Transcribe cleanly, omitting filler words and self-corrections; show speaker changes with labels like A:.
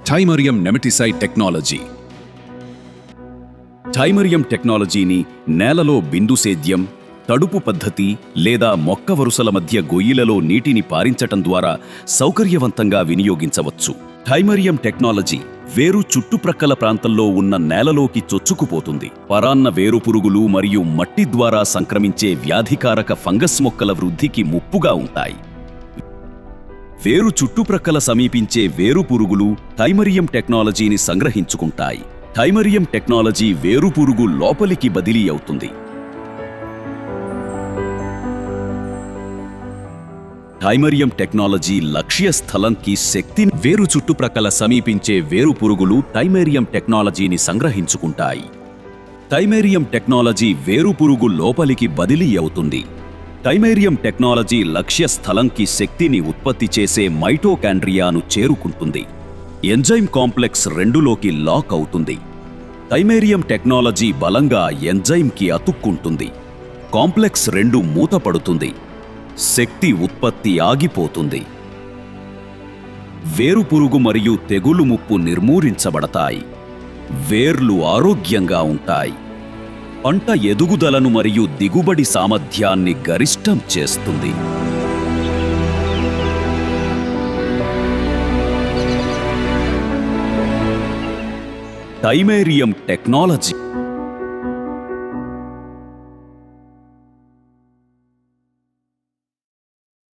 A: థైమరియం nematicide technology. థైమరియం టెక్నాలజీని నేలలో బిందు సేద్యం, తడుపు పద్ధతి లేదా మొక్క వరుసల మధ్య గొయ్యిలలో నీటిని పారించటం ద్వారా సౌకర్యవంతంగా వినియోగించవచ్చు. థైమరియం టెక్నాలజీ వేరు చుట్టుప్రక్కల ప్రాంతంలో ఉన్న నేలలోకి చొచ్చుకుపోతుంది. పరాన్న వేరుపురుగులు మరియు మట్టి ద్వారా సంక్రమించే వ్యాధికారక ఫంగస్ మొక్కల వృద్ధికి ముప్పుగా ఉంటాయి. వేరు చుట్టుప్రక్కల సమీపించే వేరుపురుగులు థైమరియం టెక్నాలజీని సంగ్రహించుకుంటాయి. థైమరియం టెక్నాలజీ వేరుపురుగు లోపలికి బదిలీ అవుతుంది. థైమరియం టెక్నాలజీ లక్ష్య స్థలంకి శక్తిని వేరు చుట్టుప్రక్కల సమీపించే వేరుపురుగులు థైమరియం టెక్నాలజీని సంగ్రహించుకుంటాయి. థైమరియం టెక్నాలజీ వేరుపురుగు లోపలికి బదిలీ అవుతుంది. థైమరియం టెక్నాలజీ లక్ష్య స్థలంకి శక్తిని ఉత్పత్తి చేసే మైటోకాండ్రియాను చేరుకుంటుంది. ఎంజైమ్ కాంప్లెక్స్ 2లోకి లాక్ అవుతుంది. థైమరియం టెక్నాలజీ బలంగా ఎంజైమ్కి అతుక్కుంటుంది. కాంప్లెక్స్ 2 మూతపడుతుంది. శక్తి ఉత్పత్తి ఆగిపోతుంది. వేరుపురుగు మరియు తెగులు ముప్పు నిర్మూలించబడతాయి. వేర్లు ఆరోగ్యంగా ఉంటాయి. పంట ఎదుగుదలను మరియు దిగుబడి సామర్థ్యాన్ని గరిష్టం చేస్తుంది. థైమరియం టెక్నాలజీ